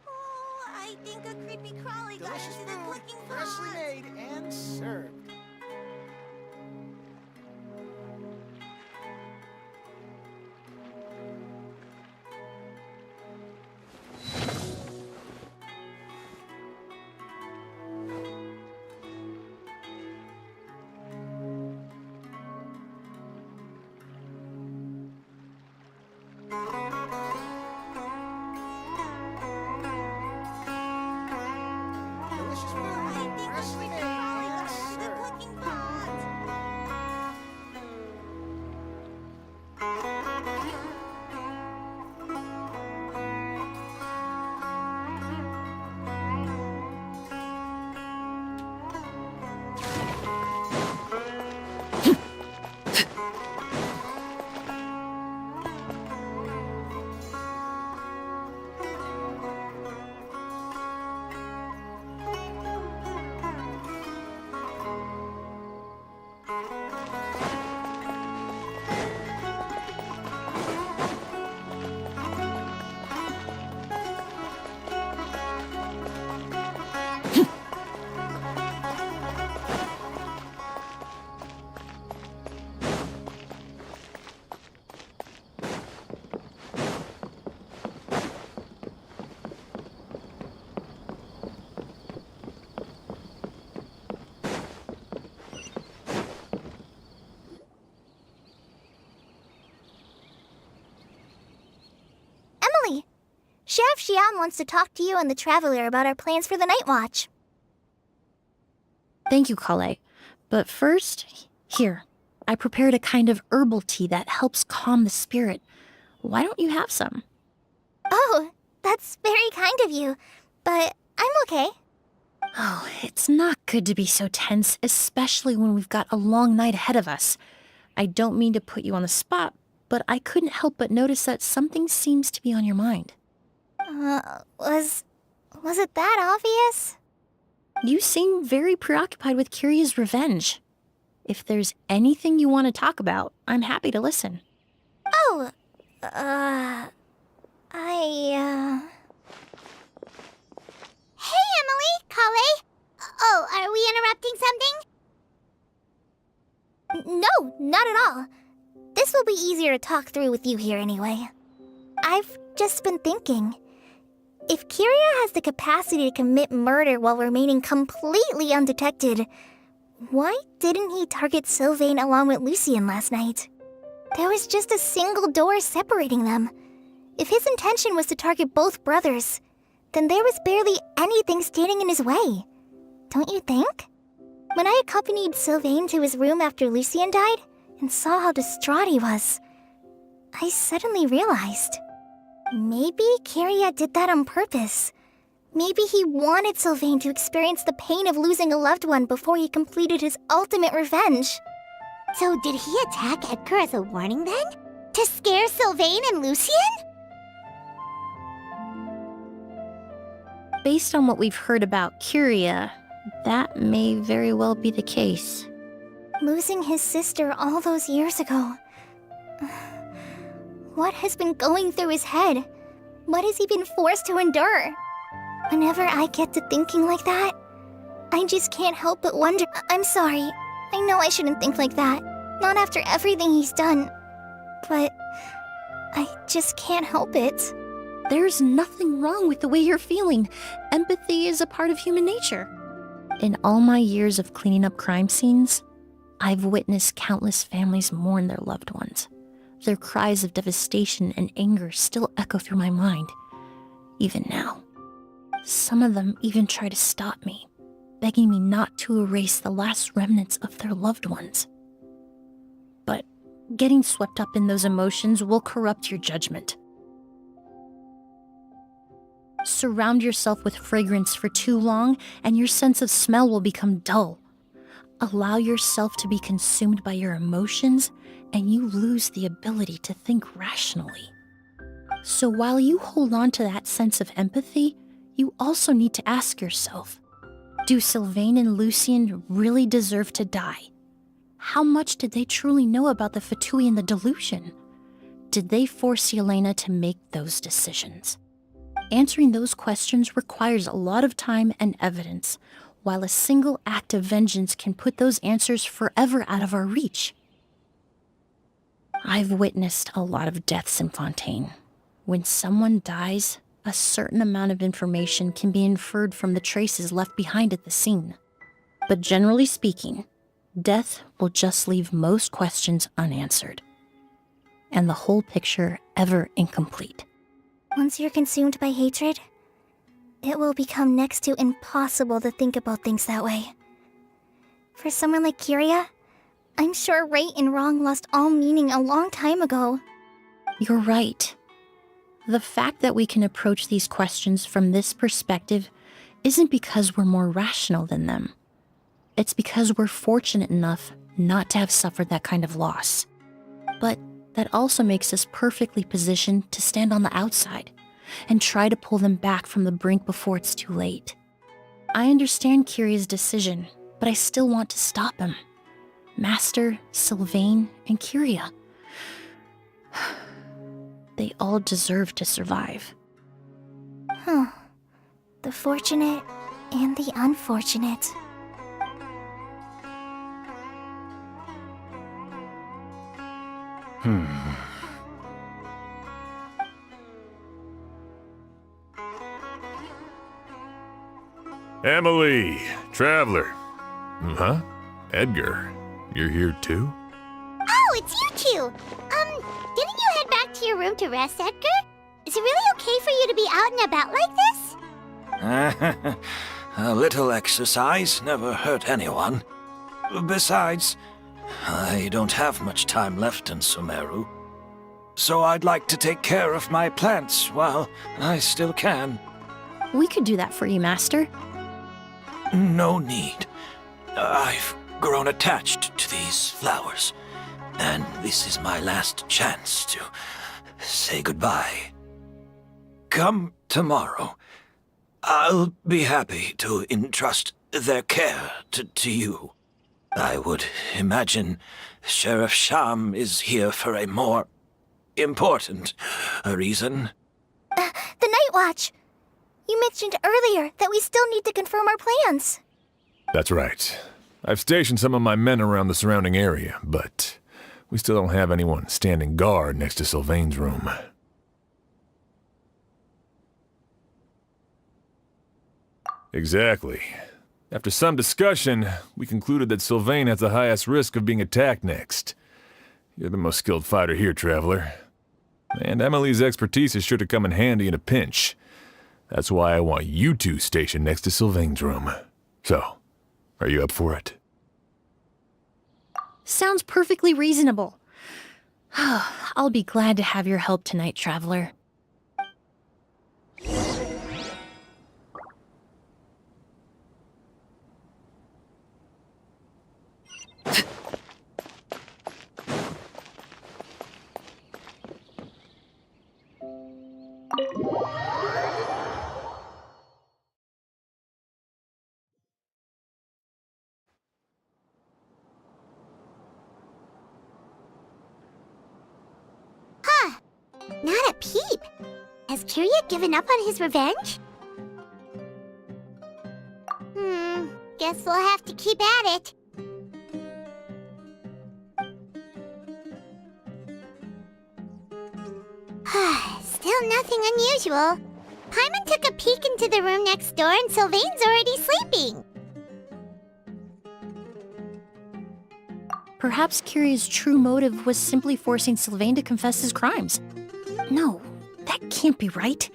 Oh, I think a creepy crawly got Delicious into the food, cooking pot. freshly made and served. Delicious food, I think a freshly creepy made crawly and got into the served. cooking pot. Emilie, Chef Xian wants to talk to you and the Traveler about our plans for the night watch. Thank you, Kale. But first, here, I prepared a kind of herbal tea that helps calm the spirit. Why don't you have some? Oh, that's very kind of you, but I'm okay. Oh, it's not good to be so tense, especially when we've got a long night ahead of us. I don't mean to put you on the spot, but I couldn't help but notice that something seems to be on your mind. Was it that obvious? You seem very preoccupied with Kiria's revenge. If there's anything you want to talk about, I'm happy to listen. Oh, Hey, Emilie, Kale. Oh, are we interrupting something? No, not at all. This will be easier to talk through with you here anyway. I've just been thinking. If Kiria has the capacity to commit murder while remaining completely undetected, why didn't he target Sylvain along with Lucien last night? There was just a single door separating them. If his intention was to target both brothers, then there was barely anything standing in his way. Don't you think? When I accompanied Sylvain to his room after Lucien died and saw how distraught he was, I suddenly realized. Maybe Kiria did that on purpose. Maybe he wanted Sylvain to experience the pain of losing a loved one before he completed his ultimate revenge. So did he attack Edgar as a warning then? To scare Sylvain and Lucien? Based on what we've heard about Kiria, that may very well be the case. Losing his sister all those years ago. What has been going through his head? What has he been forced to endure? Whenever I get to thinking like that, I just can't help but wonder. I'm sorry. I know I shouldn't think like that. Not after everything he's done. But I just can't help it. There's nothing wrong with the way you're feeling. Empathy is a part of human nature. In all my years of cleaning up crime scenes, I've witnessed countless families mourn their loved ones. Their cries of devastation and anger still echo through my mind, even now. Some of them even try to stop me, begging me not to erase the last remnants of their loved ones. But getting swept up in those emotions will corrupt your judgment. Surround yourself with fragrance for too long, and your sense of smell will become dull. Allow yourself to be consumed by your emotions, and you lose the ability to think rationally. So while you hold on to that sense of empathy, you also need to ask yourself, do Sylvain and Lucien really deserve to die? How much did they truly know about the Fatui and the delusion? did they force Yelena to make those decisions? Answering those questions requires a lot of time and evidence, while a single act of vengeance can put those answers forever out of our reach. I've witnessed a lot of deaths in Fontaine. When someone dies, a certain amount of information can be inferred from the traces left behind at the scene. But generally speaking, death will just leave most questions unanswered, and the whole picture ever incomplete. Once you're consumed by hatred, it will become next to impossible to think about things that way. For someone like Kyria, I'm sure right and wrong lost all meaning a long time ago. You're right. The fact that we can approach these questions from this perspective isn't because we're more rational than them. It's because we're fortunate enough not to have suffered that kind of loss. But that also makes us perfectly positioned to stand on the outside and try to pull them back from the brink before it's too late. I understand Kyria's decision, but I still want to stop him. Master, Sylvain, and Kyria. They all deserve to survive. The fortunate and the unfortunate. Emilie, Traveler. Huh? Edgar, you're here too? Oh, it's you two! Didn't you head back to your room to rest, Edgar? Is it really okay for you to be out and about like this? A little exercise never hurt anyone. Besides, I don't have much time left in Sumeru. So I'd like to take care of my plants while I still can. We could do that for you, Master. No need. I've grown attached to these flowers, and this is my last chance to say goodbye. Come tomorrow. I'll be happy to entrust their care to you. I would imagine Sheriff Sham is here for a more important reason. The Night Watch! You mentioned earlier that we still need to confirm our plans. That's right. I've stationed some of my men around the surrounding area, but we still don't have anyone standing guard next to Sylvain's room. Exactly. After some discussion, we concluded that Sylvain has the highest risk of being attacked next. You're the most skilled fighter here, Traveler. And Emilie's expertise is sure to come in handy in a pinch. That's why I want you two stationed next to Sylvain's room. So, are you up for it? Sounds perfectly reasonable. I'll be glad to have your help tonight, Traveler. Not a peep. Has Kyria given up on his revenge? Guess we'll have to keep at it. Still nothing unusual. Paimon took a peek into the room next door and Sylvain's already sleeping. Perhaps Kyria's true motive was simply forcing Sylvain to confess his crimes. No, that can't be right.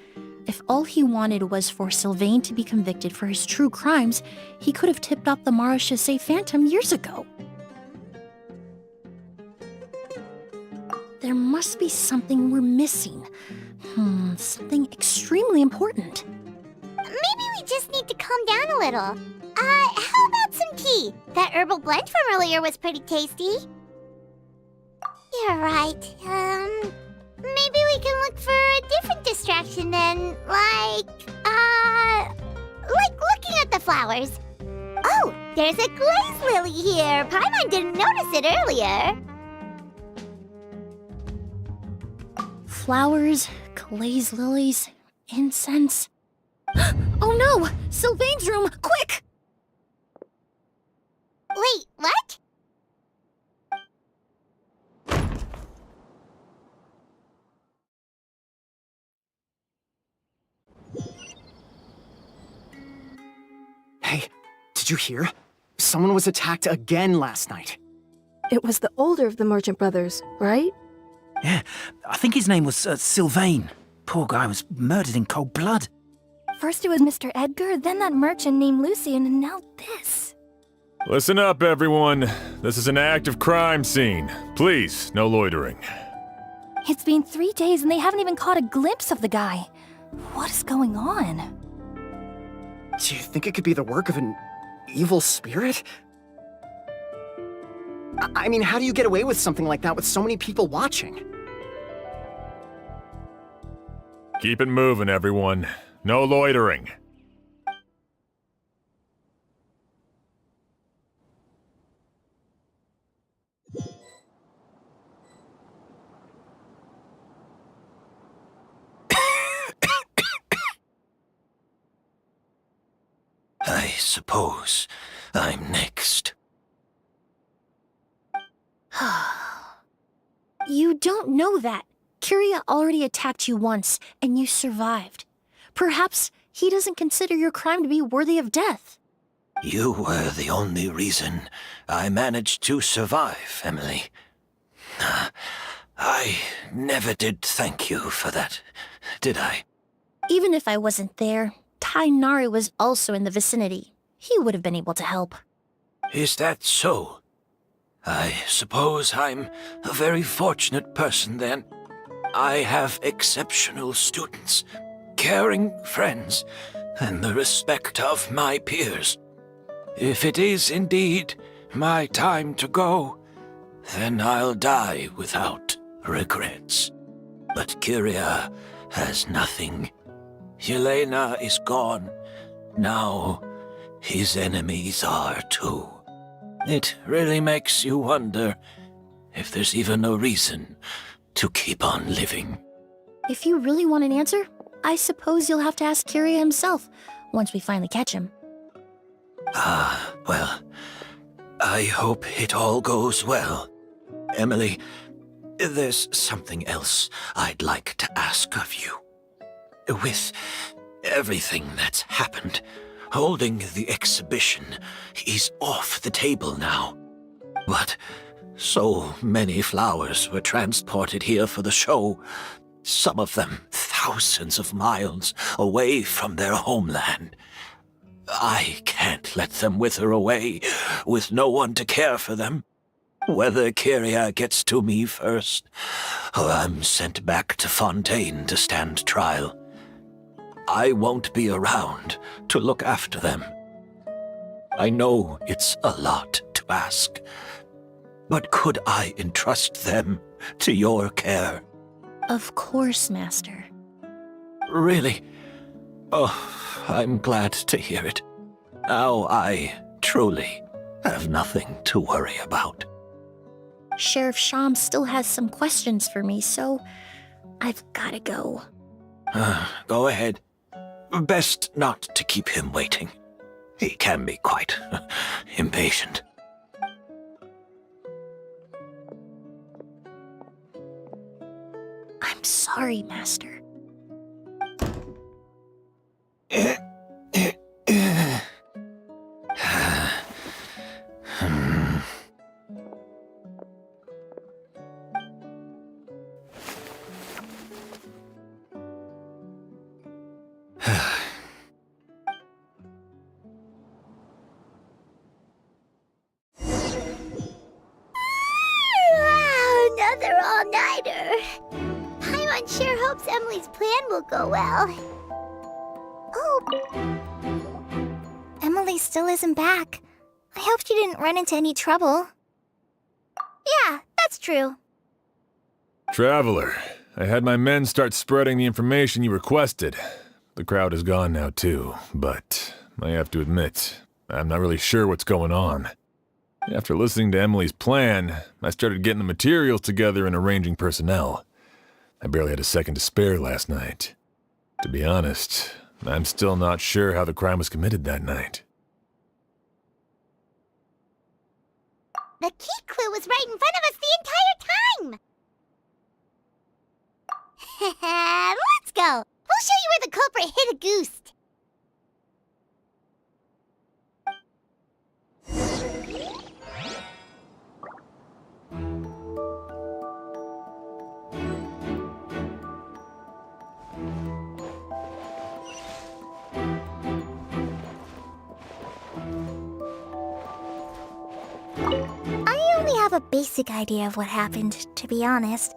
If all he wanted was for Sylvain to be convicted for his true crimes, he could have tipped off the Marechaussee Phantom years ago. There must be something we're missing. Something extremely important. Maybe we just need to calm down a little. How about some tea? That herbal blend from earlier was pretty tasty. You're right. Maybe we can look for a different distraction then, like looking at the flowers. Oh, there's a glaze lily here. Paimon didn't notice it earlier. Flowers, glaze lilies, incense. Oh no! Sylvain's room! Quick! Wait, what? Hey, did you hear? Someone was attacked again last night. It was the older of the merchant brothers, right? Yeah, I think his name was Sylvain. Poor guy was murdered in cold blood. First it was Mr. Edgar, then that merchant named Lucian, and now this. Listen up, everyone. This is an active crime scene. Please, no loitering. It's been 3 days and they haven't even caught a glimpse of the guy. What is going on? Do you think it could be the work of an evil spirit? I mean, how do you get away with something like that with so many people watching? Keep it moving, everyone. No loitering. I suppose I'm next. You don't know that. Kyria already attacked you once, and you survived. Perhaps he doesn't consider your crime to be worthy of death. You were the only reason I managed to survive, Emilie. I never did thank you for that, did I? Even if I wasn't there, Tainari was also in the vicinity. He would have been able to help. Is that so? I suppose I'm a very fortunate person then. I have exceptional students, caring friends, and the respect of my peers. If it is indeed my time to go, then I'll die without regrets. But Kyria has nothing. Yelena is gone. Now his enemies are too. It really makes you wonder if there's even a reason to keep on living. If you really want an answer, I suppose you'll have to ask Kyria himself once we finally catch him. Well, I hope it all goes well. Emilie, there's something else I'd like to ask of you. With everything that's happened, holding the exhibition is off the table now. But so many flowers were transported here for the show, some of them thousands of miles away from their homeland. I can't let them wither away with no one to care for them. Whether Kyria gets to me first, or I'm sent back to Fontaine to stand trial, I won't be around to look after them. I know it's a lot to ask, but could I entrust them to your care? Of course, Master. Really? Oh, I'm glad to hear it. Now I truly have nothing to worry about. Sheriff Sham still has some questions for me, so I've gotta go. Go ahead. Best not to keep him waiting. He can be quite impatient. I'm sorry, Master. Wow, another all-nighter. Paimon sure hopes Emily's plan will go well. Oh, Emily still isn't back. I hope she didn't run into any trouble. Yeah, that's true. Traveler, I had my men start spreading the information you requested. The crowd is gone now too, but I have to admit, I'm not really sure what's going on. After listening to Emily's plan, I started getting the materials together and arranging personnel. I barely had a second to spare last night. To be honest, I'm still not sure how the crime was committed that night. The key clue was right in front of us the entire time! Let's go! We'll show you where the culprit hid a goose. I only have a basic idea of what happened, to be honest.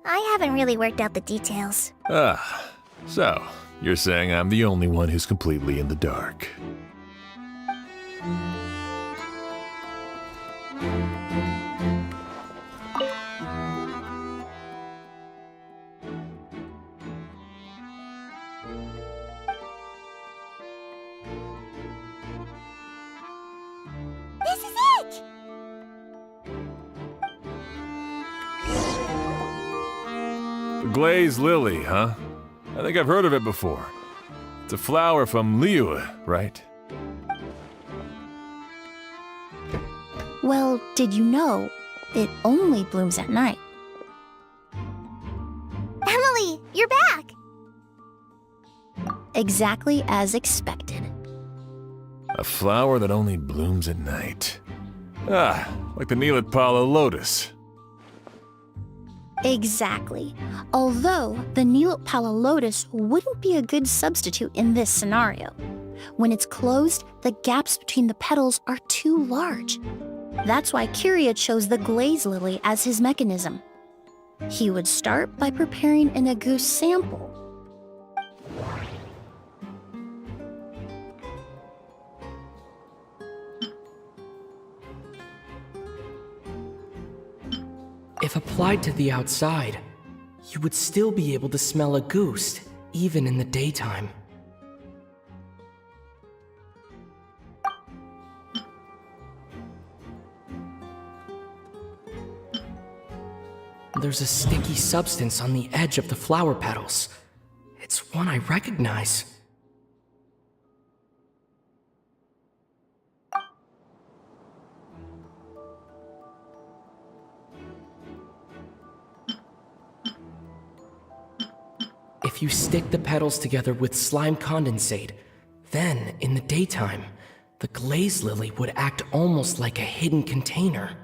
I haven't really worked out the details. Ah, so you're saying I'm the only one who's completely in the dark. This is it! The glazed lily, huh? I think I've heard of it before. It's a flower from Liyue, right? Well, did you know it only blooms at night? Emilie, you're back! Exactly as expected. A flower that only blooms at night. Ah, like the Neelitpala lotus. Exactly. Although the Neelitpala lotus wouldn't be a good substitute in this scenario. When it's closed, the gaps between the petals are too large. That's why Kiria chose the glaze lily as his mechanism. He would start by preparing an agouti sample. If applied to the outside, you would still be able to smell a goose, even in the daytime. There's a sticky substance on the edge of the flower petals. It's one I recognize. If you stick the petals together with slime condensate, then, in the daytime, the glaze lily would act almost like a hidden container.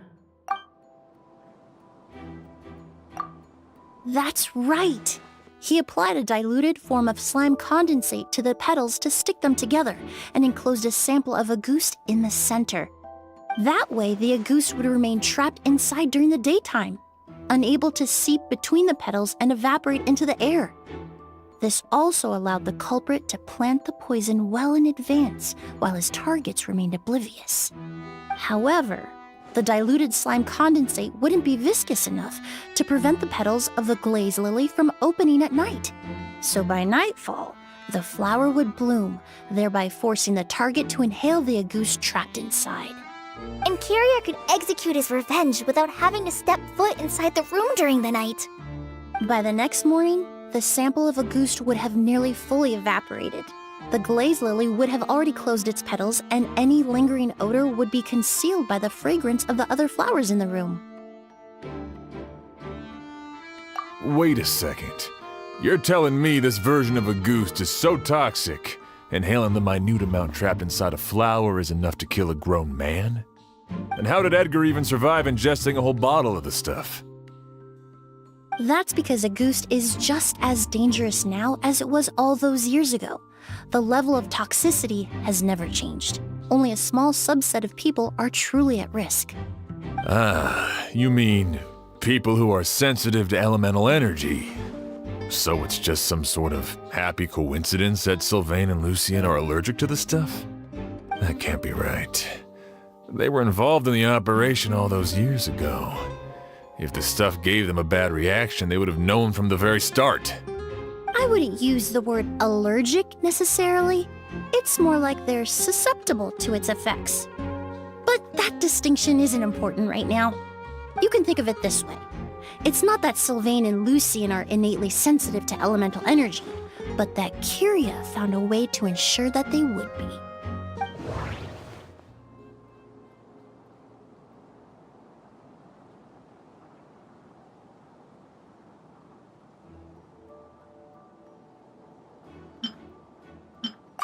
That's right! He applied a diluted form of slime condensate to the petals to stick them together and enclosed a sample of agouti in the center. That way, the agouti would remain trapped inside during the daytime, unable to seep between the petals and evaporate into the air. This also allowed the culprit to plant the poison well in advance while his targets remained oblivious. However, the diluted slime condensate wouldn't be viscous enough to prevent the petals of the glaze lily from opening at night. So by nightfall, the flower would bloom, thereby forcing the target to inhale the agouti trapped inside. And Kiria could execute his revenge without having to step foot inside the room during the night. By the next morning, the sample of agouti would have nearly fully evaporated. The glaze lily would have already closed its petals, and any lingering odor would be concealed by the fragrance of the other flowers in the room. Wait a second. You're telling me this version of a goose is so toxic, inhaling the minute amount trapped inside a flower is enough to kill a grown man? And how did Edgar even survive ingesting a whole bottle of the stuff? That's because agouti is just as dangerous now as it was all those years ago. The level of toxicity has never changed. Only a small subset of people are truly at risk. Ah, you mean people who are sensitive to elemental energy. So it's just some sort of happy coincidence that Sylvain and Lucien are allergic to the stuff? That can't be right. They were involved in the operation all those years ago. If the stuff gave them a bad reaction, they would have known from the very start. I wouldn't use the word allergic necessarily. It's more like they're susceptible to its effects. But that distinction isn't important right now. You can think of it this way. It's not that Sylvain and Lucian are innately sensitive to elemental energy, but that Kyria found a way to ensure that they would be.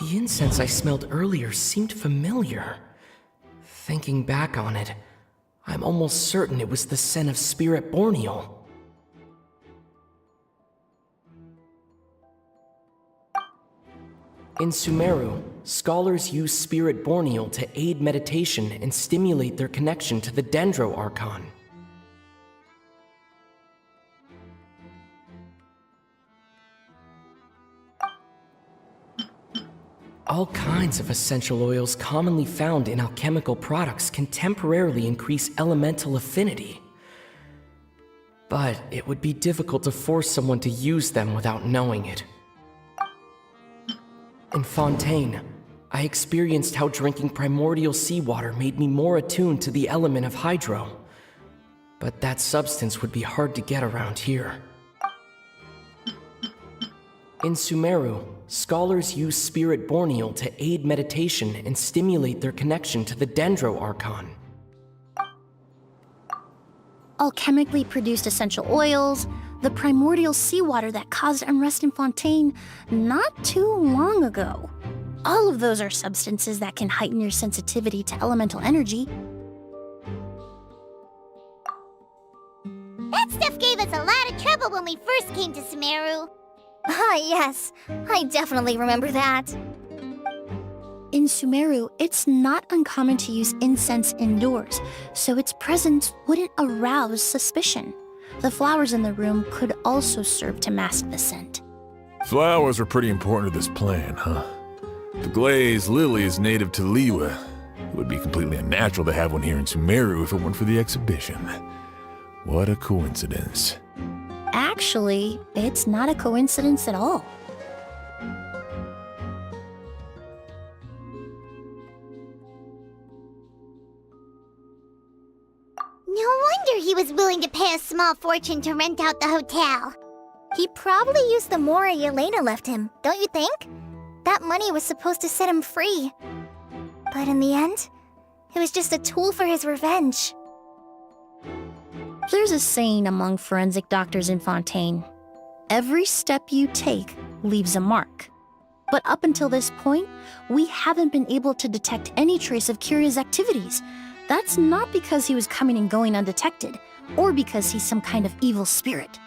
The incense I smelled earlier seemed familiar. Thinking back on it, I'm almost certain it was the scent of Spirit Borneal. In Sumeru, scholars use Spirit Borneal to aid meditation and stimulate their connection to the Dendro Archon. All kinds of essential oils commonly found in alchemical products can temporarily increase elemental affinity. But it would be difficult to force someone to use them without knowing it. In Fontaine, I experienced how drinking primordial seawater made me more attuned to the element of hydro. But that substance would be hard to get around here. In Sumeru, scholars use Spirit Borneal to aid meditation and stimulate their connection to the Dendro Archon. Alchemically produced essential oils, the primordial seawater that caused unrest in Fontaine not too long ago. All of those are substances that can heighten your sensitivity to elemental energy. That stuff gave us a lot of trouble when we first came to Sumeru. Ah, yes. I definitely remember that. In Sumeru, it's not uncommon to use incense indoors, so its presence wouldn't arouse suspicion. The flowers in the room could also serve to mask the scent. Flowers were pretty important to this plan, huh? The glazed lily is native to Liyue. It would be completely unnatural to have one here in Sumeru if it weren't for the exhibition. What a coincidence. Actually, it's not a coincidence at all. No wonder he was willing to pay a small fortune to rent out the hotel. He probably used the Mora Yelena left him, don't you think? That money was supposed to set him free. But in the end, it was just a tool for his revenge. There's a saying among forensic doctors in Fontaine. Every step you take leaves a mark. But up until this point, we haven't been able to detect any trace of Kyria's activities. That's not because he was coming and going undetected, or because he's some kind of evil spirit,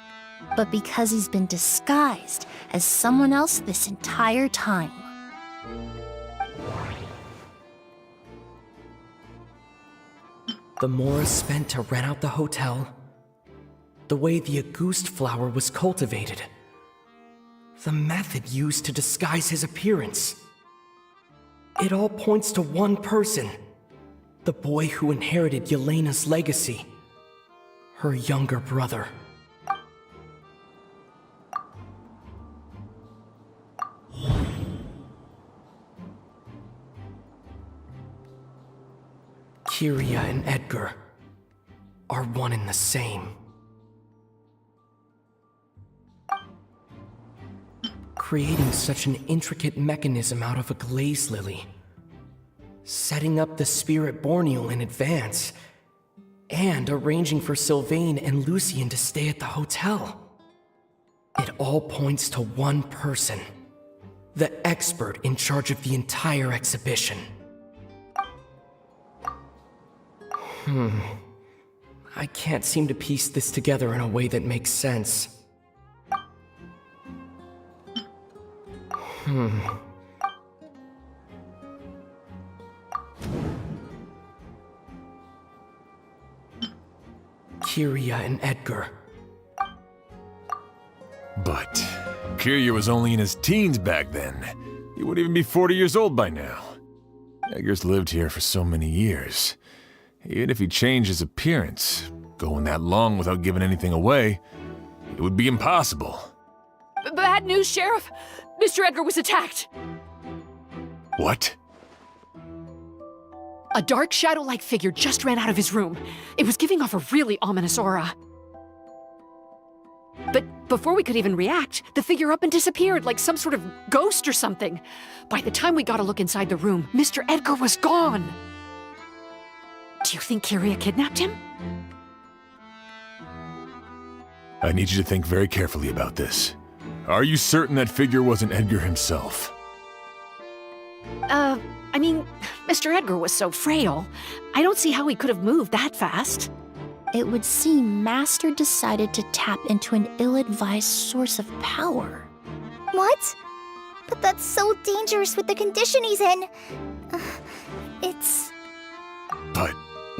but because he's been disguised as someone else this entire time. The Mora spent to rent out the hotel, the way the Auguste flower was cultivated, the method used to disguise his appearance. It all points to one person, the boy who inherited Yelena's legacy, her younger brother. Kyria and Edgar are one and the same. Creating such an intricate mechanism out of a glaze lily, setting up the Spirit Borneal in advance, and arranging for Sylvain and Lucian to stay at the hotel. It all points to one person, the expert in charge of the entire exhibition. I can't seem to piece this together in a way that makes sense. Kyria and Edgar. But Kyria was only in his teens back then. He wouldn't even be 40 years old by now. Edgar's lived here for so many years. Even if he changed his appearance, going that long without giving anything away, it would be impossible. Bad news, Sheriff! Mr. Edgar was attacked! What? A dark shadow-like figure just ran out of his room. It was giving off a really ominous aura. But before we could even react, the figure up and disappeared like some sort of ghost or something. By the time we got a look inside the room, Mr. Edgar was gone. Do you think Kyria kidnapped him? I need you to think very carefully about this. Are you certain that figure wasn't Edgar himself? I mean, Mr. Edgar was so frail. I don't see how he could have moved that fast. It would seem Master decided to tap into an ill-advised source of power. What? But that's so dangerous with the condition he's in. It's... But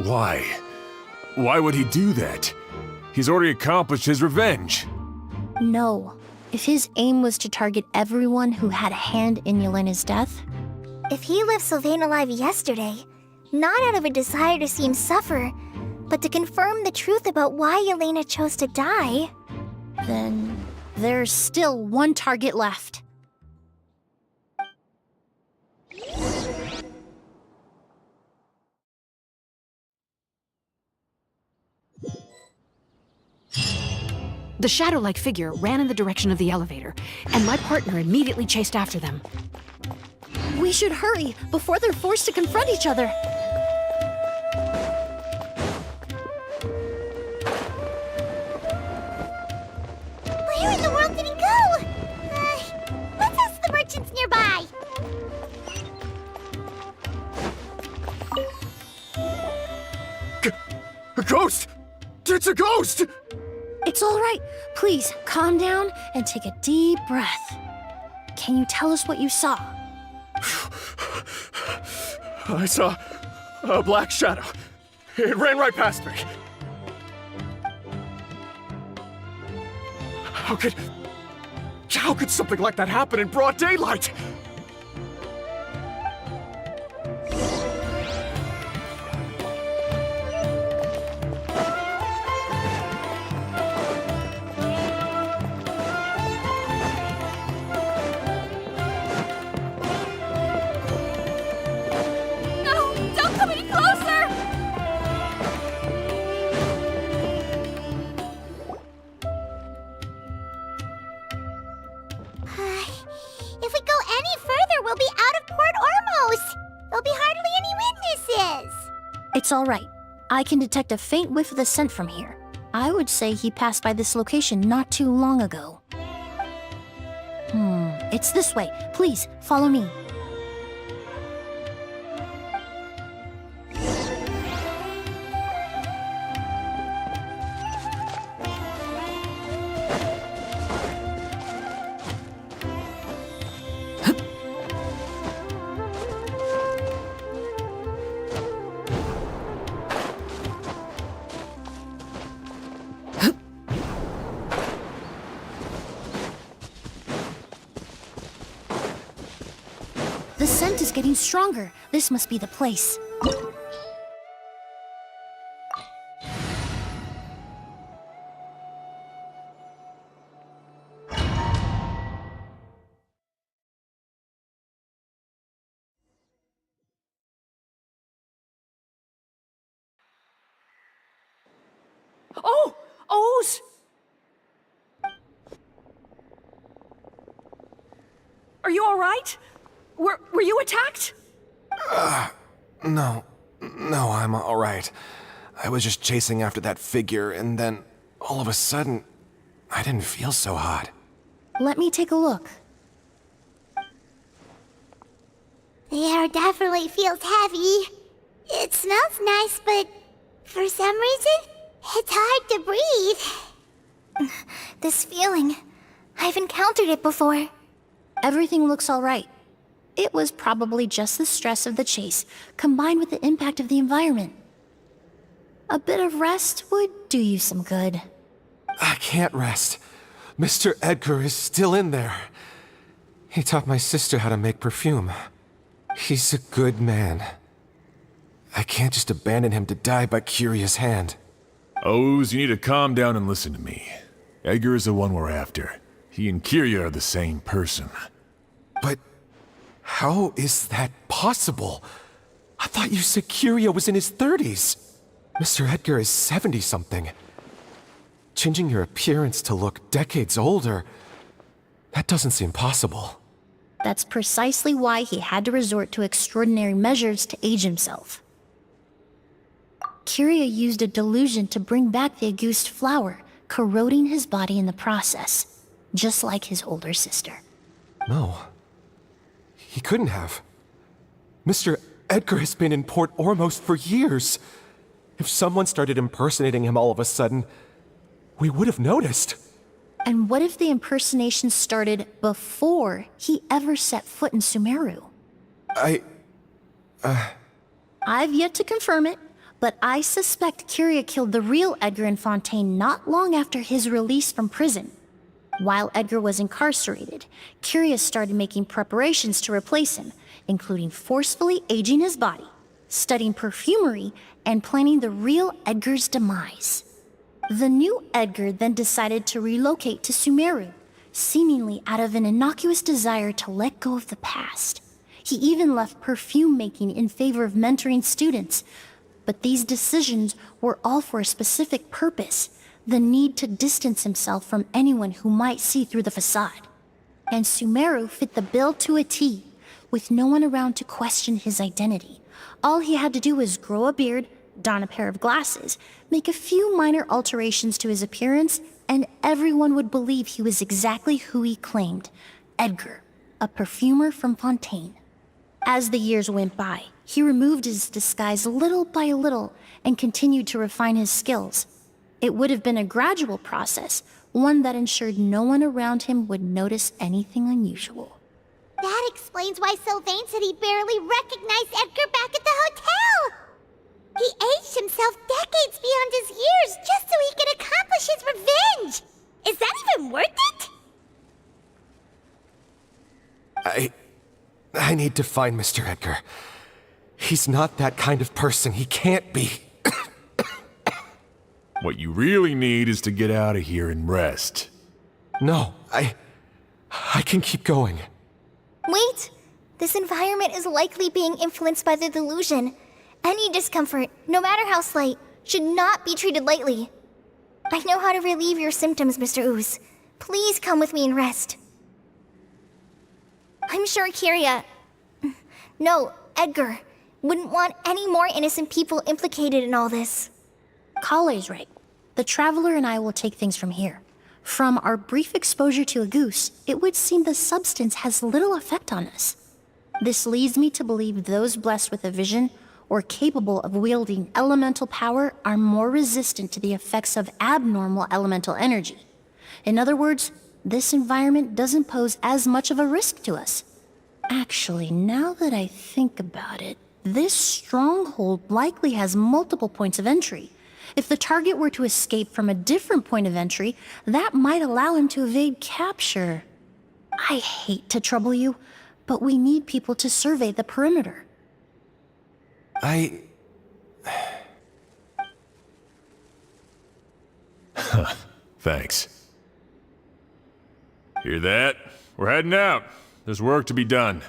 why? Why would he do that? He's already accomplished his revenge. No. If his aim was to target everyone who had a hand in Yelena's death, If he left Sylvain alive yesterday, not out of a desire to see him suffer, but to confirm the truth about why Yelena chose to die, then there's still one target left. The shadow-like figure ran in the direction of the elevator, and my partner immediately chased after them. We should hurry before they're forced to confront each other. Where in the world did he go? Let's ask the merchants nearby. A ghost! It's a ghost! It's all right. Please, calm down and take a deep breath. Can you tell us what you saw? I saw a black shadow. It ran right past me. How could something like that happen in broad daylight? If we go any further, we'll be out of Port Ormos. There'll be hardly any witnesses. It's all right. I can detect a faint whiff of the scent from here. I would say he passed by this location not too long ago. It's this way. Please, follow me. The scent is getting stronger. This must be the place. Oh! O's! Are you all right? Were you attacked? No, I'm all right. I was just chasing after that figure, and then all of a sudden, I didn't feel so hot. Let me take a look. The air definitely feels heavy. It smells nice, but for some reason, it's hard to breathe. this feeling, I've encountered it before. Everything looks all right. It was probably just the stress of the chase, combined with the impact of the environment. A bit of rest would do you some good. I can't rest. Mr. Edgar is still in there. He taught my sister how to make perfume. He's a good man. I can't just abandon him to die by Kyria's hand. Oz, you need to calm down and listen to me. Edgar is the one we're after. He and Kyria are the same person. But how is that possible? I thought you said Kyria was in his 30s. Mr. Edgar is 70-something. changing your appearance to look decades older, that doesn't seem possible. That's precisely why he had to resort to extraordinary measures to age himself. Kyria used a delusion to bring back the Auguste flower, corroding his body in the process, just like his older sister. No. He couldn't have. Mr. Edgar has been in Port Ormos for years. If someone started impersonating him all of a sudden, we would have noticed. And what if the impersonation started before he ever set foot in Sumeru? I've yet to confirm it, but I suspect Kyria killed the real Edgar in Fontaine not long after his release from prison. While Edgar was incarcerated, Kyria started making preparations to replace him, including forcefully aging his body, studying perfumery, and planning the real Edgar's demise. The new Edgar then decided to relocate to Sumeru, seemingly out of an innocuous desire to let go of the past. He even left perfume making in favor of mentoring students. But these decisions were all for a specific purpose: the need to distance himself from anyone who might see through the facade. And Sumeru fit the bill to a T, with no one around to question his identity. All he had to do was grow a beard, don a pair of glasses, make a few minor alterations to his appearance, and everyone would believe he was exactly who he claimed: Edgar, a perfumer from Fontaine. As the years went by, he removed his disguise little by little and continued to refine his skills. It would have been a gradual process, one that ensured no one around him would notice anything unusual. That explains why Sylvain said he barely recognized Edgar back at the hotel! He aged himself decades beyond his years just so he could accomplish his revenge! Is that even worth it? I need to find Mr. Edgar. He's not that kind of person. He can't be. What you really need is to get out of here and rest. No, I can keep going. Wait! This environment is likely being influenced by the delusion. Any discomfort, no matter how slight, should not be treated lightly. I know how to relieve your symptoms, Mr. Ooze. Please come with me and rest. I'm sure Kyria... No, Edgar wouldn't want any more innocent people implicated in all this. Kale's right. The Traveler and I will take things from here. From our brief exposure to a goose, it would seem the substance has little effect on us. This leads me to believe those blessed with a vision or capable of wielding elemental power are more resistant to the effects of abnormal elemental energy. In other words, this environment doesn't pose as much of a risk to us. Actually, now that I think about it, this stronghold likely has multiple points of entry. If the target were to escape from a different point of entry, that might allow him to evade capture. I hate to trouble you, but we need people to survey the perimeter. Thanks. Hear that? We're heading out. There's work to be done.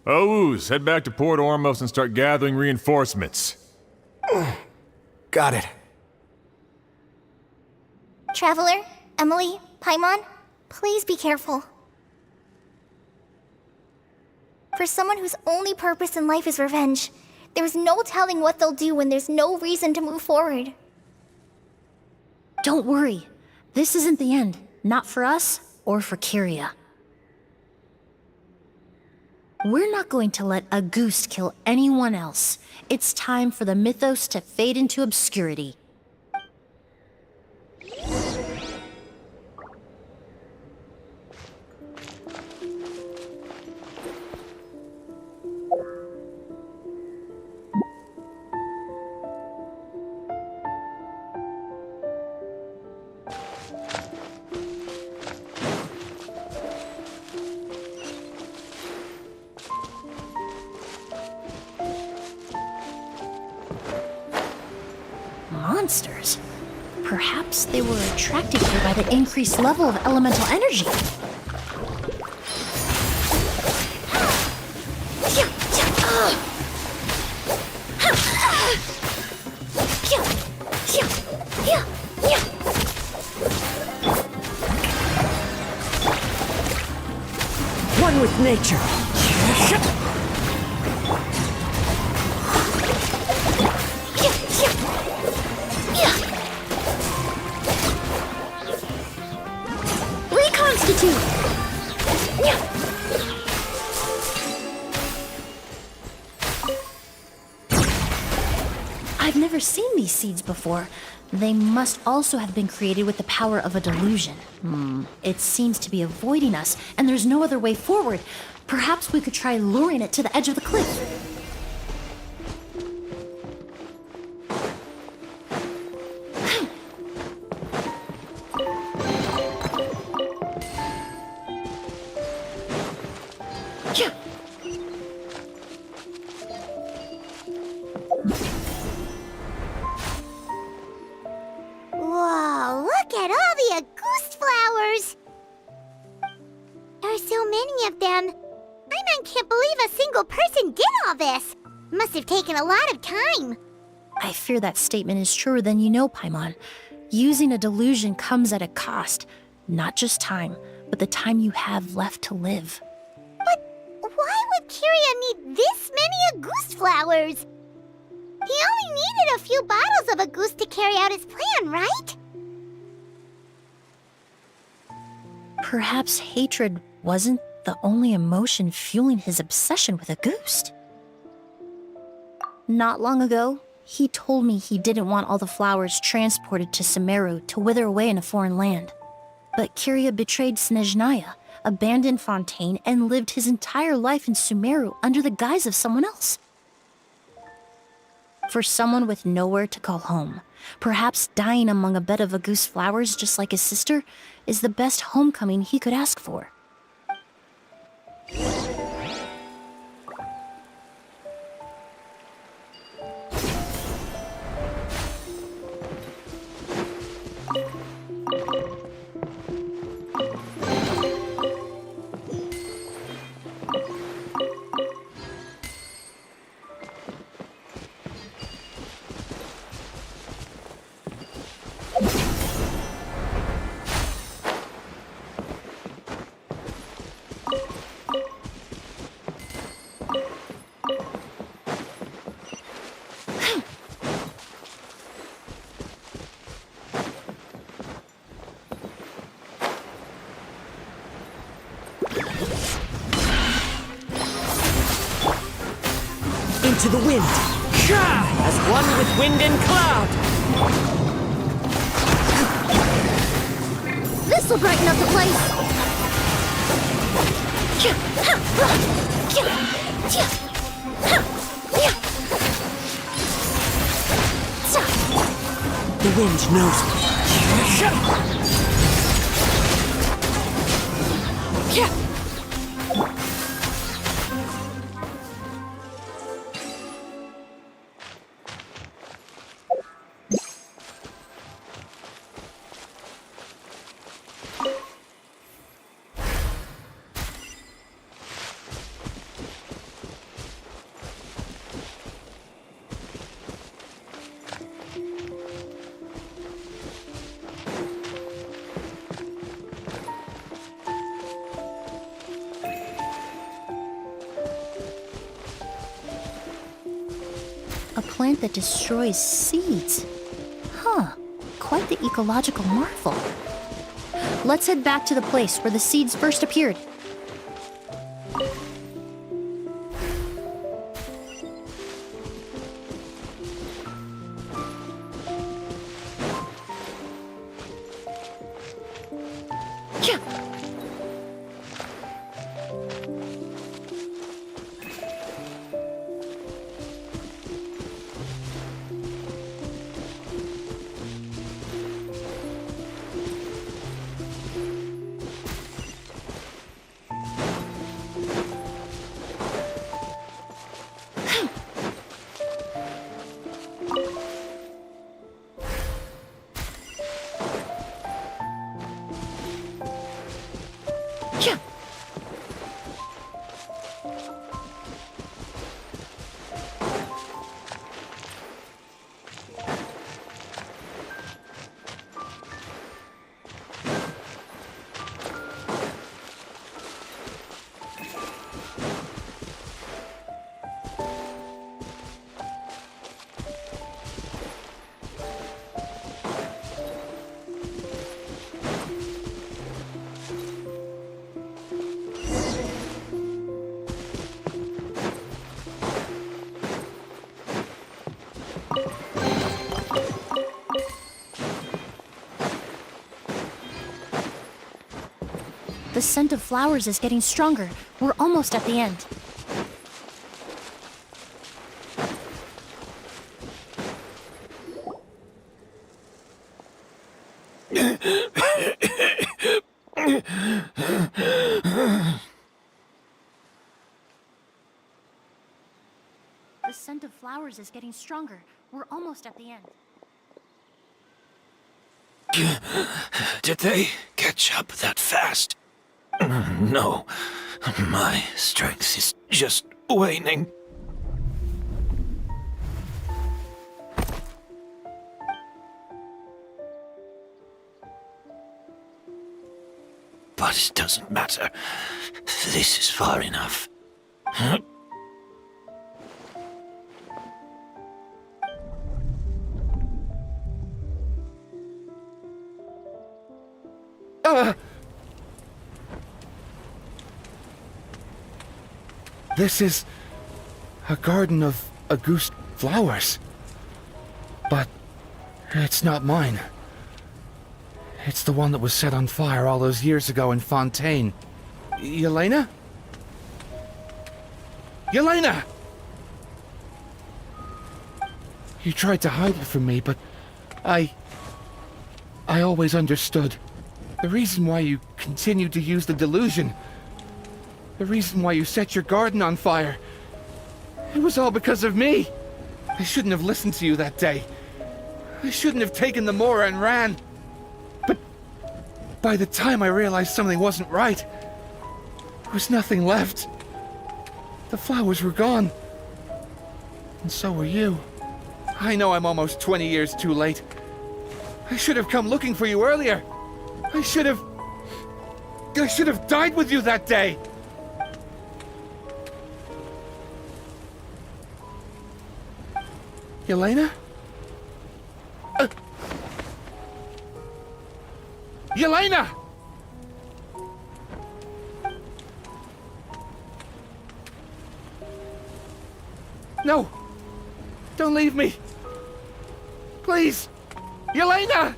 Ooze, head back to Port Ormos and start gathering reinforcements. Got it. Traveler, Emilie, Paimon, please be careful. For someone whose only purpose in life is revenge, there's no telling what they'll do when there's no reason to move forward. Don't worry. This isn't the end. Not for us or for Kyria. We're not going to let a goose kill anyone else. It's time for the mythos to fade into obscurity. Monsters. Perhaps they were attracted here by the increased level of elemental energy. one with nature. Reconstitute! I've never seen these seeds before. They must also have been created with the power of a delusion. It seems to be avoiding us, and there's no other way forward. Perhaps we could try luring it to the edge of the cliff. Whoa, look at all the Auguste flowers! There are so many of them. I can't believe a single person did all this. Must have taken a lot of time. I fear that statement is truer than you know, Paimon. Using a delusion comes at a cost. Not just time, but the time you have left to live. But why would Kiria need this many Auguste flowers? He only needed a few bottles of Auguste to carry out his plan, right? Perhaps hatred wasn't the only emotion fueling his obsession with Auguste. Not long ago, he told me he didn't want all the flowers transported to Sumeru to wither away in a foreign land. But Kiria betrayed Snezhnaya, abandoned Fontaine, and lived his entire life in Sumeru under the guise of someone else. For someone with nowhere to call home, perhaps dying among a bed of Auguste flowers just like his sister is the best homecoming he could ask for. Into the wind. As one with wind and cloud. This'll brighten up the place! The wind knows me. A plant that destroys seeds. Huh, quite the ecological marvel. Let's head back to the place where the seeds first appeared. The scent of flowers is getting stronger. We're almost at the end. The scent of flowers is getting stronger. We're almost at the end. Did they catch up that fast? No. My strength is just waning. But it doesn't matter. This is far enough. This is a garden of Auguste flowers. But it's not mine. It's the one that was set on fire all those years ago in Fontaine. Yelena? Yelena! You tried to hide it from me, but I always understood. The reason why you continued to use the delusion, the reason why you set your garden on fire, it was all because of me. I shouldn't have listened to you that day. I shouldn't have taken the Mora and ran. But by the time I realized something wasn't right, there was nothing left. The flowers were gone. And so were you. I know I'm almost 20 years too late. I should have come looking for you earlier. I should have died with you that day. Yelena? Yelena! No! Don't leave me! Please! Yelena!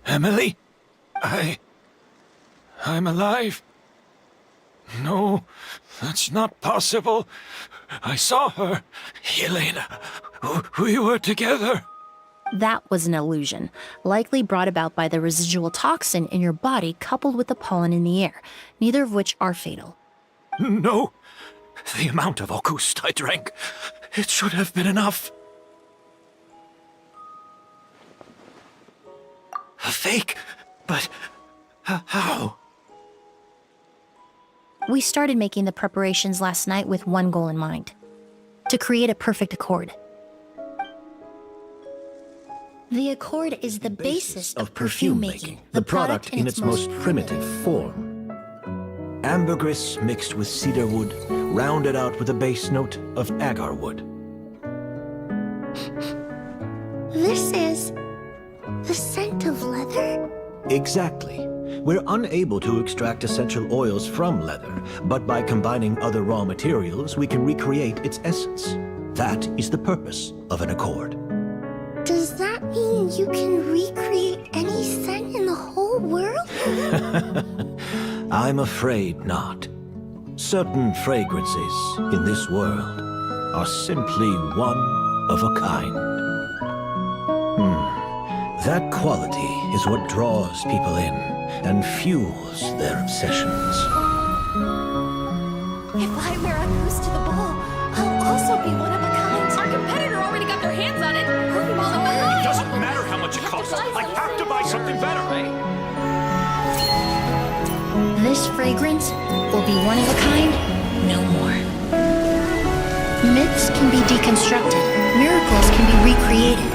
Emilie? I'm alive. No, that's not possible. I saw her. Yelena, we were together. That was an illusion, likely brought about by the residual toxin in your body coupled with the pollen in the air, neither of which are fatal. No, the amount of Auguste I drank, it should have been enough. A fake? But how? We started making the preparations last night with one goal in mind: to create a perfect accord. The accord is the basis of perfume making, the product in its most primitive form. Ambergris mixed with cedarwood, rounded out with a base note of agarwood. This is the scent of leather? Exactly. We're unable to extract essential oils from leather, but by combining other raw materials, we can recreate its essence. That is the purpose of an accord. Does that mean you can recreate any scent in the whole world? I'm afraid not. Certain fragrances in this world are simply one of a kind. That quality is what draws people in and fuels their obsessions. If I wear a goose to the ball, I'll also be one of a kind. Our competitor already got their hands on it. It doesn't matter how much it costs. I have to buy something better. This fragrance will be one of a kind, no more. Myths can be deconstructed, miracles can be recreated.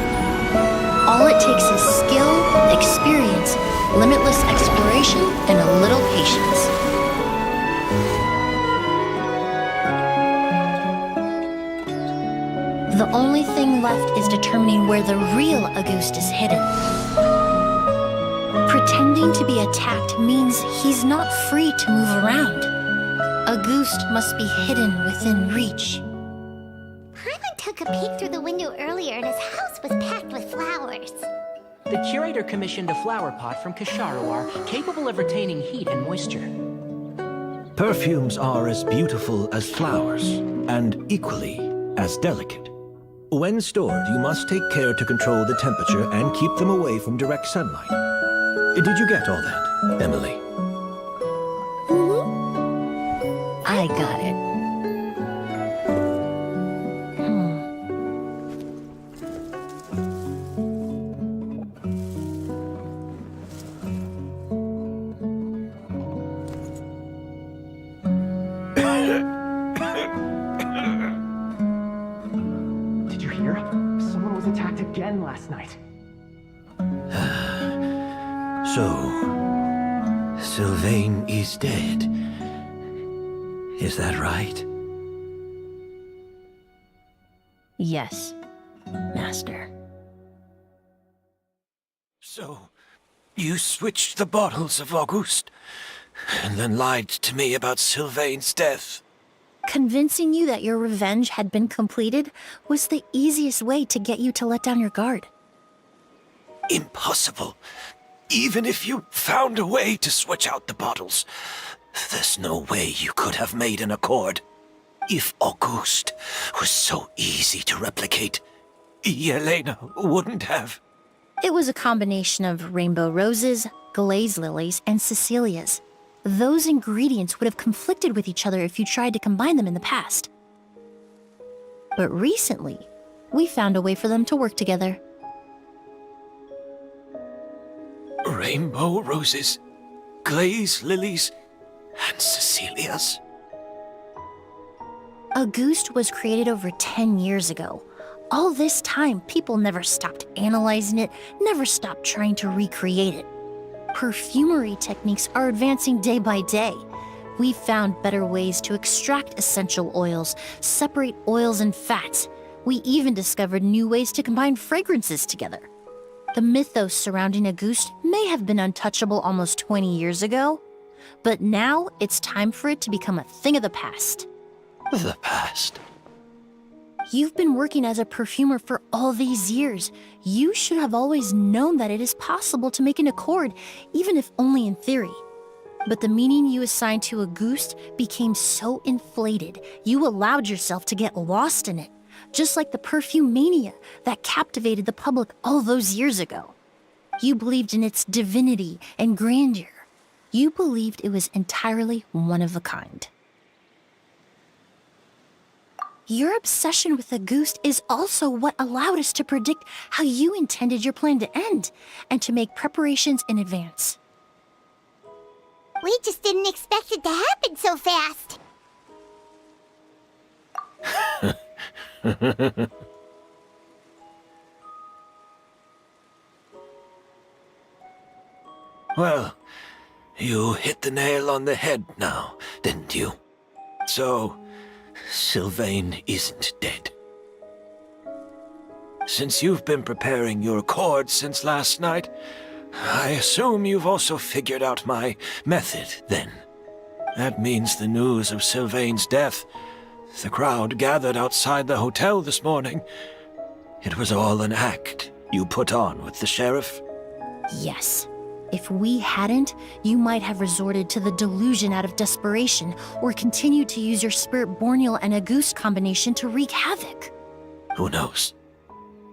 All it takes is skill, experience, limitless exploration, and a little patience. The only thing left is determining where the real Auguste is hidden. Pretending to be attacked means he's not free to move around. Auguste must be hidden within reach. Paimon took a peek through the window earlier and his house was packed with flowers. The curator commissioned a flower pot from Kasharawar, capable of retaining heat and moisture. Perfumes are as beautiful as flowers, and equally as delicate. When stored, you must take care to control the temperature and keep them away from direct sunlight. Did you get all that, Emilie? I got it. Did you hear? Someone was attacked again last night. So, Sylvain is dead. Is that right? Yes, Master. So, you switched the bottles of Auguste, and then lied to me about Sylvain's death. Convincing you that your revenge had been completed was the easiest way to get you to let down your guard. Impossible. Even if you found a way to switch out the bottles, there's no way you could have made an accord. If Auguste was so easy to replicate, Yelena wouldn't have. It was a combination of rainbow roses, glaze lilies, and Cecilias. Those ingredients would have conflicted with each other if you tried to combine them in the past. But recently, we found a way for them to work together. Rainbow roses, glaze lilies, and Cecilias. Auguste was created over 10 years ago. All this time, people never stopped analyzing it, never stopped trying to recreate it. Perfumery techniques are advancing day by day. We've found better ways to extract essential oils, separate oils and fats. We even discovered new ways to combine fragrances together. The mythos surrounding Auguste may have been untouchable almost 20 years ago, but now it's time for it to become a thing of the past. The past? You've been working as a perfumer for all these years. You should have always known that it is possible to make an accord, even if only in theory. But the meaning you assigned to Auguste became so inflated, you allowed yourself to get lost in it, just like the perfume mania that captivated the public all those years ago. You believed in its divinity and grandeur. You believed it was entirely one of a kind. Your obsession with Auguste is also what allowed us to predict how you intended your plan to end, and to make preparations in advance. We just didn't expect it to happen so fast. Well, you hit the nail on the head now, didn't you? So, Sylvain isn't dead. Since you've been preparing your accord since last night, I assume you've also figured out my method, then. That means the news of Sylvain's death. The crowd gathered outside the hotel this morning. It was all an act you put on with the sheriff? Yes. If we hadn't, you might have resorted to the delusion out of desperation, or continued to use your Spirit Borneal and Auguste combination to wreak havoc. Who knows?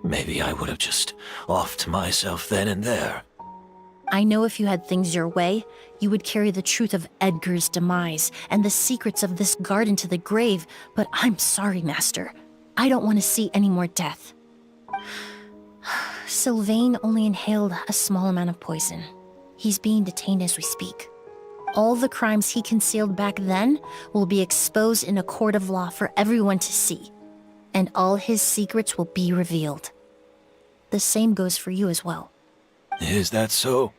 Maybe I would have just offed myself then and there. I know if you had things your way, you would carry the truth of Edgar's demise and the secrets of this garden to the grave, but I'm sorry, Master. I don't want to see any more death. Sylvain only inhaled a small amount of poison. He's being detained as we speak. All the crimes he concealed back then will be exposed in a court of law for everyone to see, and all his secrets will be revealed. The same goes for you as well. Is that so?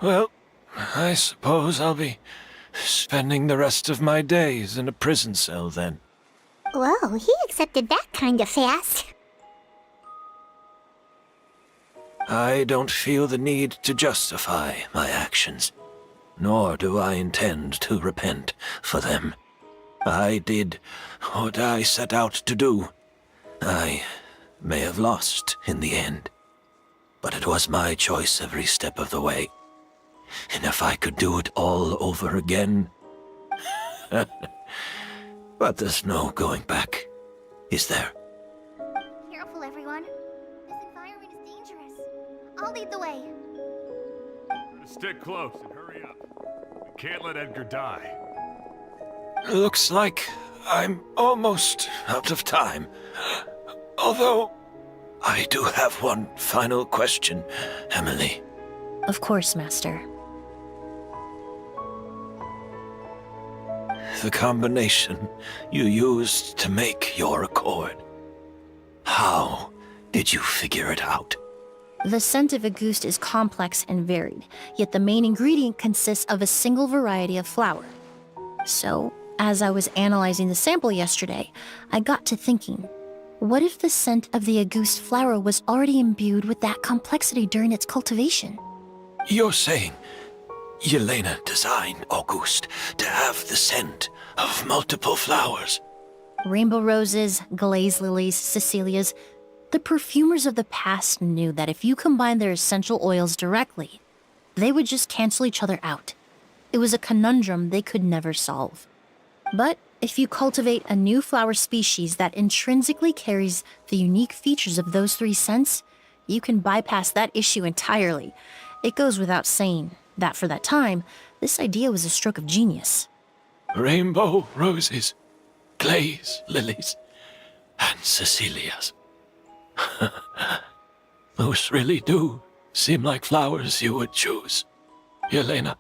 Well, I suppose I'll be spending the rest of my days in a prison cell then. Whoa, he accepted that kind of fast. I don't feel the need to justify my actions. nor do I intend to repent for them. I did what I set out to do. I may have lost in the end, but it was my choice every step of the way. And if I could do it all over again... But there's no going back, is there? Careful, everyone. This environment is dangerous. I'll lead the way. Stick close and hurry up. We can't let Edgar die. Looks like I'm almost out of time. Although, I do have one final question, Emilie. Of course, Master. The combination you used to make your accord. How did you figure it out? The scent of Auguste is complex and varied, yet the main ingredient consists of a single variety of flower. So, as I was analyzing the sample yesterday, I got to thinking, what if the scent of the Auguste flower was already imbued with that complexity during its cultivation? You're saying Yelena designed Auguste to have the scent of multiple flowers? Rainbow roses, glaze lilies, Cecilias. The perfumers of the past knew that if you combine their essential oils directly, they would just cancel each other out. It was a conundrum they could never solve. But if you cultivate a new flower species that intrinsically carries the unique features of those three scents, you can bypass that issue entirely. It goes without saying that for that time, this idea was a stroke of genius. Rainbow roses, glaze lilies, and Cecilias. Those really do seem like flowers you would choose, Yelena.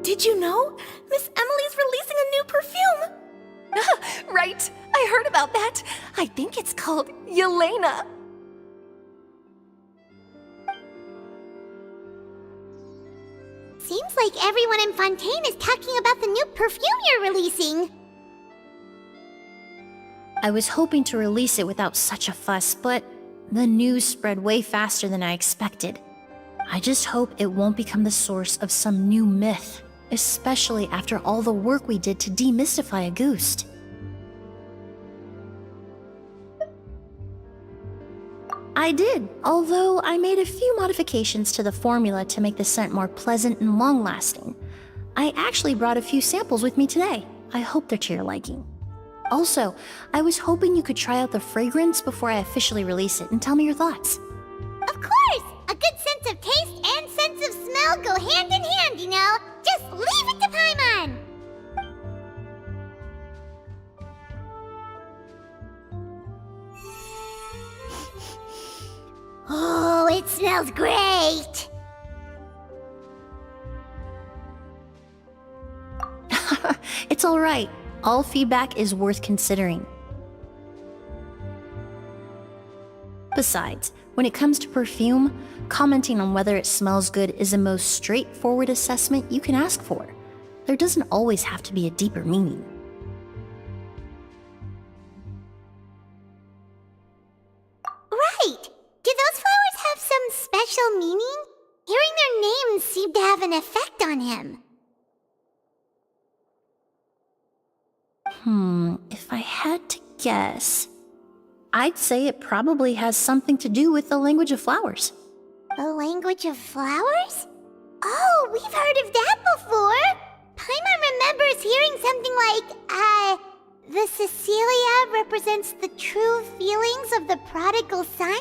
Did you know? Miss Emilie's releasing a new perfume! Right, I heard about that. I think it's called Yelena. Seems like everyone in Fontaine is talking about the new perfume you're releasing. I was hoping to release it without such a fuss, but the news spread way faster than I expected. I just hope it won't become the source of some new myth, especially after all the work we did to demystify Auguste. I did, although I made a few modifications to the formula to make the scent more pleasant and long-lasting. I actually brought a few samples with me today. I hope they're to your liking. Also, I was hoping you could try out the fragrance before I officially release it and tell me your thoughts. Of course! A good sense of taste and sense of smell go hand in hand, you know? Just leave it to Paimon! Oh, it smells great! It's all right. All feedback is worth considering. Besides, when it comes to perfume, commenting on whether it smells good is the most straightforward assessment you can ask for. There doesn't always have to be a deeper meaning. Right! Do those flowers have some special meaning? Hearing their names seemed to have an effect on him. If I had to guess, I'd say it probably has something to do with the language of flowers. The language of flowers? Oh, we've heard of that before! Paimon remembers hearing something like, the Cecilia represents the true feelings of the prodigal son?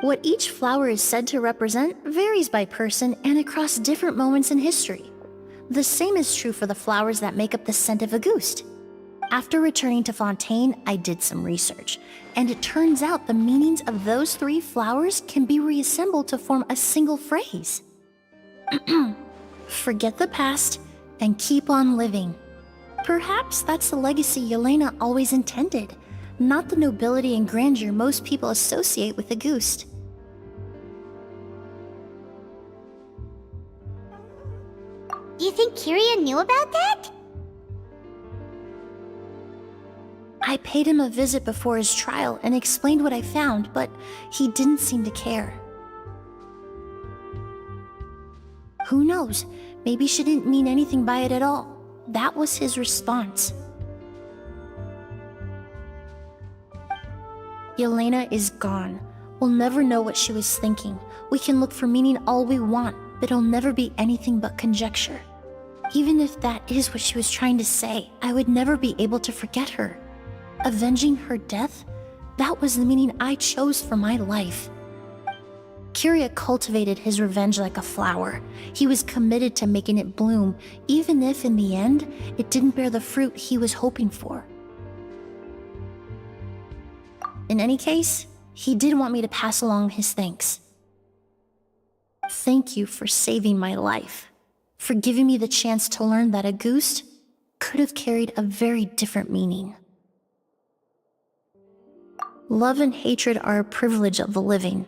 What each flower is said to represent varies by person and across different moments in history. The same is true for the flowers that make up the scent of Auguste. After returning to Fontaine, I did some research, and it turns out the meanings of those 3 flowers can be reassembled to form a single phrase. Forget the past and keep on living. Perhaps that's the legacy Yelena always intended, not the nobility and grandeur most people associate with Auguste. Do you think Kiria knew about that? I paid him a visit before his trial and explained what I found, but he didn't seem to care. Who knows? Maybe she didn't mean anything by it at all. That was his response. Yelena is gone. We'll never know what she was thinking. We can look for meaning all we want, but it'll never be anything but conjecture. Even if that is what she was trying to say, I would never be able to forget her. Avenging her death? That was the meaning I chose for my life. Kiria cultivated his revenge like a flower. He was committed to making it bloom, even if in the end, it didn't bear the fruit he was hoping for. In any case, he did want me to pass along his thanks. Thank you for saving my life, for giving me the chance to learn that Auguste could have carried a very different meaning. Love and hatred are a privilege of the living.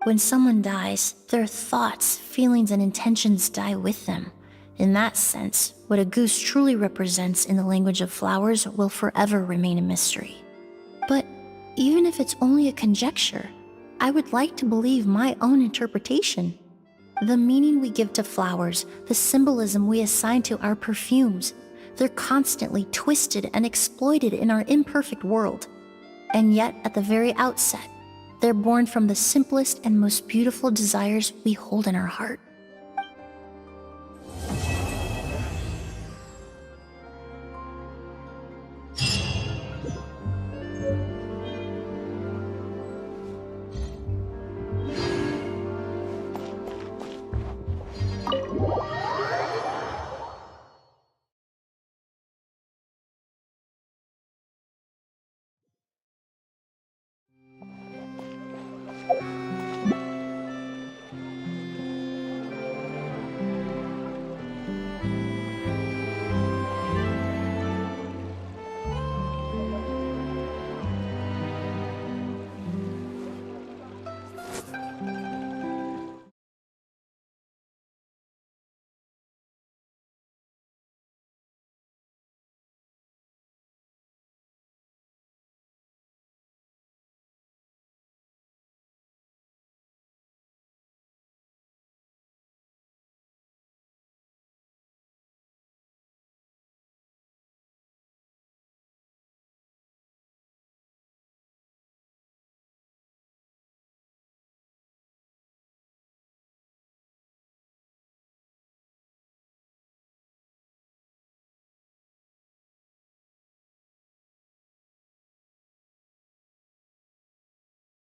When someone dies, their thoughts, feelings, and intentions die with them. In that sense, what Auguste truly represents in the language of flowers will forever remain a mystery. But even if it's only a conjecture, I would like to believe my own interpretation. The meaning we give to flowers, the symbolism we assign to our perfumes, they're constantly twisted and exploited in our imperfect world. And yet, at the very outset, they're born from the simplest and most beautiful desires we hold in our heart.